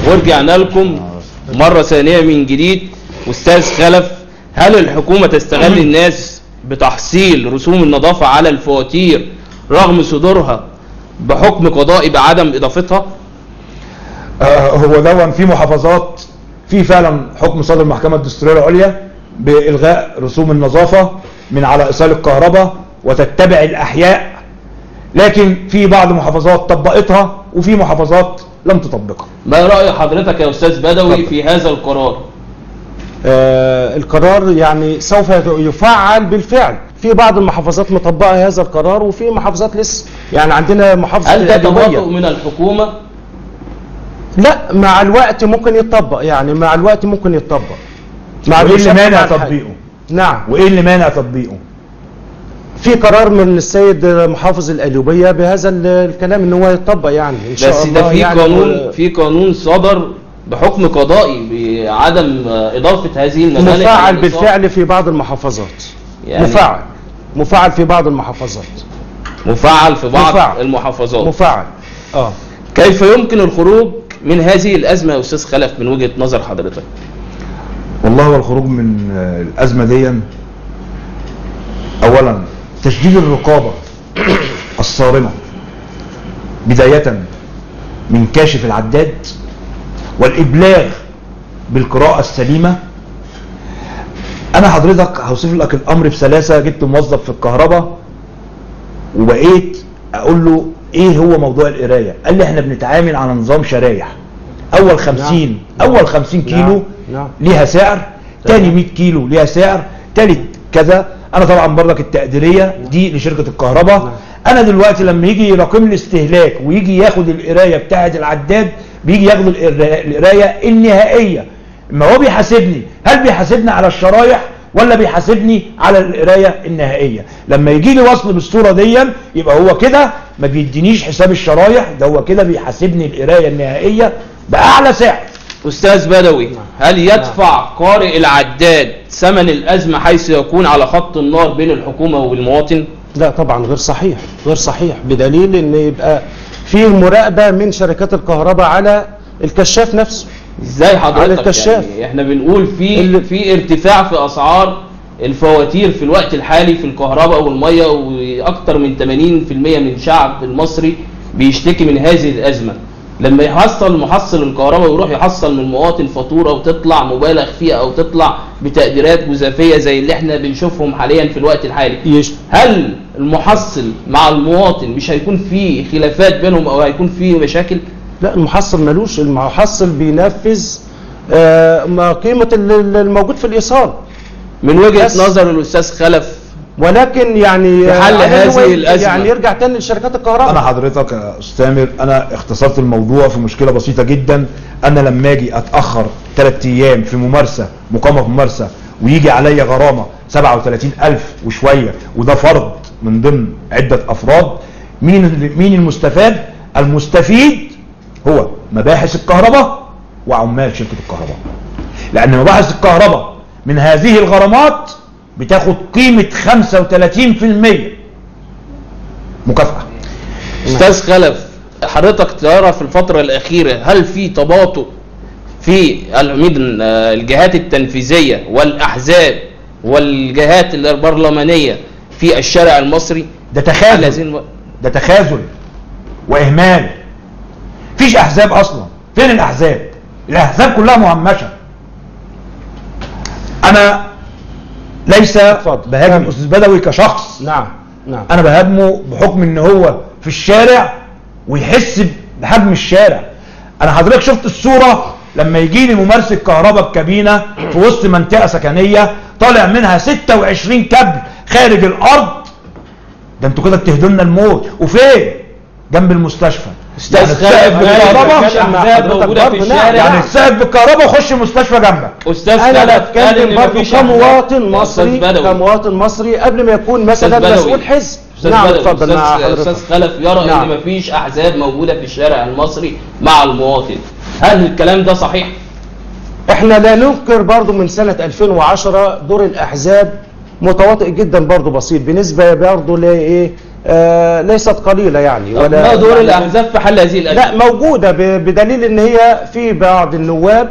ورجعنا لكم مرة ثانية من جديد. أستاذ خلف، هل الحكومة تستغل الناس بتحصيل رسوم النظافة على الفواتير رغم صدورها بحكم قضائي بعدم إضافتها؟ هو ده في محافظات في فعلا حكم صدر المحكمة الدستورية العليا بإلغاء رسوم النظافة من على إيصال الكهرباء وتتبع الأحياء، لكن في بعض المحافظات طبقتها وفي محافظات لم تطبقها. ما رأي حضرتك يا أستاذ بدوي في هذا القرار؟ القرار يعني سوف يفعل بالفعل. في بعض المحافظات مطبقة هذا القرار وفي محافظات لسه. يعني عندنا محافظة هل ده تباطؤ من الحكومة؟ لا، مع الوقت ممكن يتطبق، يعني مع الوقت ممكن يتطبق. وإيه اللي مانع تطبيقه؟ نعم. وإيه اللي مانع تطبيقه؟ في قرار من السيد محافظ القليوبية بهذا الكلام ان هو يتطبق يعني ان شاء الله. بس ده في يعني قانون في قانون صدر بحكم قضائي بعدم إضافة هذه المبالغ. مفعل بالفعل في بعض المحافظات. يعني مفعل في بعض المحافظات. مفعل في بعض المحافظات. مفعل. كيف يمكن الخروج من هذه الأزمة يا أستاذ خلف من وجهة نظر حضرتك؟ والله هو الخروج من الأزمة دي أولا تشديد الرقابة الصارمة بداية من كاشف العداد والإبلاغ بالقراءة السليمة. أنا حضرتك هوصف لك الأمر بسلاسة. جبت موظف في الكهرباء وبقيت أقول له إيه هو موضوع القراية؟ قال لي إحنا بنتعامل على نظام شرايح. أول 50 كيلو ليها سعر، تاني 100 كيلو ليها سعر، تالت كذا. انا طبعا برضك التقديريه دي لشركه الكهرباء. انا دلوقتي لما يجي يراقم لي الاستهلاك ويجي ياخد القرايه بتاعه العداد، بيجي ياخد القرايه النهائيه. ما هو بيحاسبني، هل بيحاسبني على الشرايح ولا بيحاسبني على القرايه النهائيه؟ لما يجي لي وصل بالصوره دي يبقى هو كده ما بيدينيش حساب الشرايح، ده هو كده بيحاسبني القرايه النهائيه باعلى سعر. أستاذ بدوي، هل يدفع قارئ العداد ثمن الأزمة حيث يكون على خط النار بين الحكومة والمواطن؟ لا طبعا، غير صحيح، غير صحيح، بدليل ان يبقى فيه مراقبة من شركات الكهرباء على الكشاف نفسه. ازاي حضرتك؟ على الكشاف. يعني احنا بنقول في ارتفاع في أسعار الفواتير في الوقت الحالي في الكهرباء والمية، وأكثر من 80% من الشعب المصري بيشتكي من هذه الأزمة. لما يحصل محصل الكهرباء ويروح يحصل من المواطن فاتوره وتطلع مبالغ فيها او تطلع بتقديرات جزافيه زي اللي احنا بنشوفهم حاليا في الوقت الحالي، هل المحصل مع المواطن مش هيكون في خلافات بينهم او هيكون في مشاكل؟ لا، المحصل ملوش. المحصل بينفذ ما قيمه الموجود في الايصال من وجهه نظر الاستاذ خلف. ولكن يعني حل هذه الأزمة يعني يرجع تاني لشركات الكهرباء. أنا حضرتك يا أستاذ تامر، أنا اختصرت الموضوع في مشكلة بسيطة جدا. أنا لما أجي أتأخر 3 أيام في مقامة في ممارسة ويجي عليا غرامة 37,000 وشوية، وده فرد من ضمن عدة أفراد، مين المستفاد؟ المستفيد هو مباحث الكهرباء وعمال شركة الكهرباء، لأن مباحث الكهرباء من هذه الغرامات بتاخد قيمة 35% مكافأة. أستاذ خلف، حضرتك ترى في الفترة الأخيرة هل في تباطؤ في الجهات التنفيذية والأحزاب والجهات البرلمانية في الشارع المصري؟ ده تخاذل وإهمال. فيش أحزاب أصلا. فين الأحزاب؟ الأحزاب كلها مهمشة. أنا ليس بهاجم أستاذ بدوي كشخص. نعم. أنا بهاجمه بحكم إن هو في الشارع ويحس بحجم الشارع. أنا حضرتك شفت الصورة لما يجي لي ممارس الكهرباء بكابينة في وسط منطقة سكنية طالع منها 26 كابل خارج الأرض. ده انتوا كده بتهدوا لنا الموت. وفين؟ جنب المستشفى. استاذ خالد بالكهرباء موجوده في الشارع، يعني السائق بالكهرباء وخش مستشفى جنبك. استاذ انا بتكلم برضه كمواطن مصري، كمواطن مصري قبل ما يكون مثلا مسؤول حزب. نعم اتفضل. استاذ خلف يرى ان مفيش احزاب موجوده في الشارع المصري مع المواطن، هل الكلام ده صحيح؟ احنا لا ننكر برضه من سنه 2010 دور الاحزاب متواطئ جدا برضه بسيط بنسبه برضه لايه ليست قليلة يعني. ما دور الأحزاب في حل هذه الأزمة؟ لا، موجودة بدليل ان هي في بعض النواب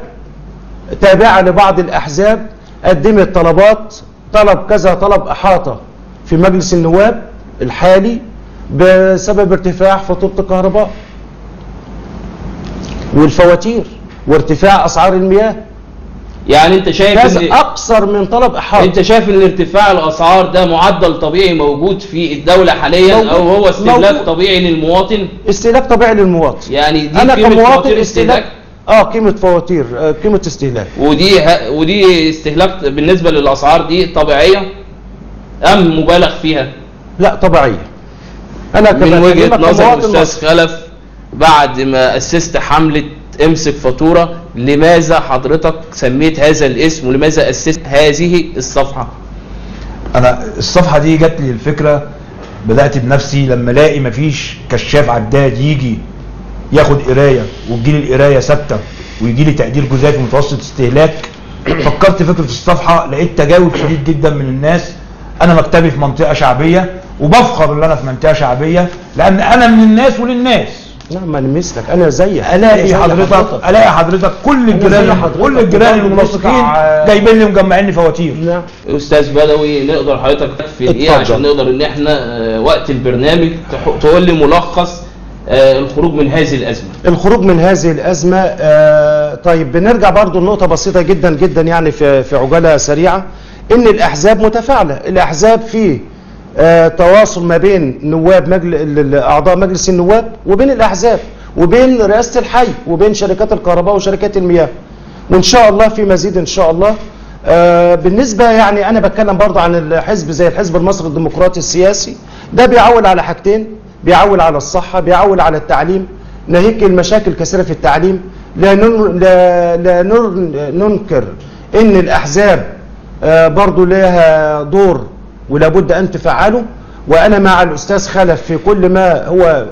تابعة لبعض الأحزاب قدمت طلبات، طلب كذا طلب إحاطة في مجلس النواب الحالي بسبب ارتفاع فاتورة الكهرباء والفواتير وارتفاع أسعار المياه. يعني انت شايف ان اكثر من طلب احاطه. انت شايف ان ارتفاع الاسعار ده معدل طبيعي موجود في الدوله حاليا موجود. او هو استهلاك طبيعي للمواطن؟ استهلاك طبيعي للمواطن. يعني دي انا كمواطن استهلاك قيمه فواتير، قيمه استهلاك. ودي استهلاك بالنسبه للاسعار دي طبيعيه ام مبالغ فيها؟ لا، طبيعيه. انا من وجهه نظر الاستاذ خلف بعد ما اسست حمله امسك فاتوره، لماذا حضرتك سميت هذا الاسم ولماذا اسست هذه الصفحه؟ انا الصفحه دي جات لي الفكره، بدات بنفسي لما الاقي مفيش كشاف عداد يجي ياخد قرايه وتجيلي القرايه ثابته ويجي لي تقدير جزافي في متوسط استهلاك. فكرت فكره الصفحه، لقيت تجاوب شديد جدا من الناس. انا مكتبي في منطقه شعبيه وبفخر ان انا في منطقه شعبيه لان انا من الناس وللناس. نعم، انا مثلك، انا زيك. الاقي حضرتك كل الجيران المنسقين جايبين لي مجمعين لي فواتير. نعم. استاذ بدوي، نقدر حضرتك في دقيقه عشان نقدر ان احنا وقت البرنامج تقول لي ملخص الخروج من هذه الازمه؟ الخروج من هذه الازمه طيب بنرجع برضو لنقطه بسيطه جدا جدا يعني في عجاله سريعه، ان الاحزاب متفاعله. الاحزاب في تواصل ما بين نواب اعضاء مجلس النواب وبين الاحزاب وبين رئاسه الحي وبين شركات الكهرباء وشركات المياه، وان شاء الله في مزيد ان شاء الله. بالنسبه يعني انا بتكلم برضه عن الحزب زي الحزب المصري الديمقراطي السياسي، ده بيعول على حاجتين، بيعول على الصحه، بيعول على التعليم، ناهيك المشاكل كثيره في التعليم. لا ننكر ان الاحزاب برضه لها دور ولابد ان تفعله، وانا مع الاستاذ خلف في كل ما هو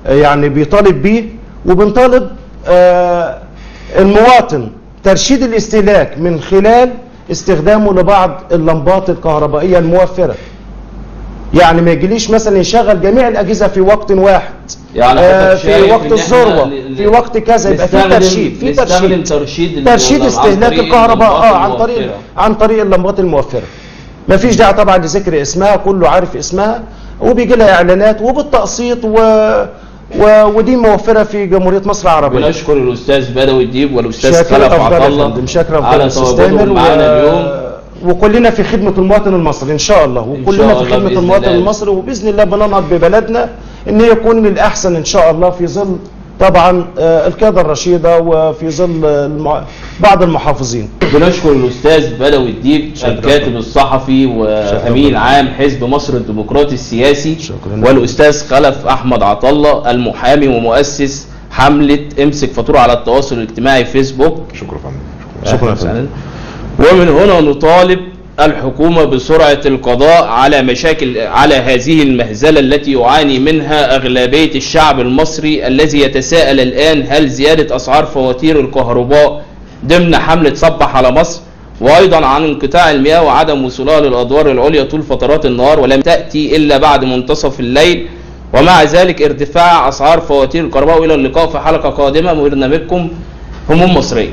يعني بيطالب به. وبنطالب المواطن ترشيد الاستهلاك من خلال استخدامه لبعض اللمبات الكهربائيه الموفره. يعني ما يجيليش مثلا يشغل جميع الاجهزه في وقت واحد، يعني في وقت الذروه، في وقت كذا، يبقى في ترشيد، ترشيد استهلاك الكهرباء عن طريق اللمبات الموفره. ما فيش داعي طبعا لذكر اسمها، كله عارف اسمها وبيجي لها اعلانات وبالتقسيط ودي موفره في جمهوريه مصر العربيه. بنشكر الاستاذ بدوي الديب والاستاذ خلف عطله على تواجدهم معانا اليوم، وكلنا في خدمه المواطن المصري ان شاء الله، وكلنا في خدمه المواطن المصري، وباذن الله بننهض ببلدنا ان يكون للاحسن ان شاء الله في ظل طبعا القياده الرشيده وفي ظل بعض المحافظين. بنشكر الاستاذ بدوي الديب الكاتب الصحفي وامين عام حزب مصر الديمقراطي السياسي، والاستاذ خلف احمد عطله المحامي ومؤسس حمله امسك فاتوره على التواصل الاجتماعي فيسبوك. شكرا فندم. ومن هنا نطالب الحكومة بسرعة القضاء على هذه المهزلة التي يعاني منها أغلبية الشعب المصري الذي يتساءل الآن هل زيادة أسعار فواتير الكهرباء ضمن حملة صبح على مصر، وأيضا عن انقطاع المياه وعدم وصولها للأدوار العليا طول فترات النهار ولم تأتي إلا بعد منتصف الليل، ومع ذلك ارتفاع أسعار فواتير الكهرباء. وإلى اللقاء في حلقة قادمة من برنامجكم هموم مصرية.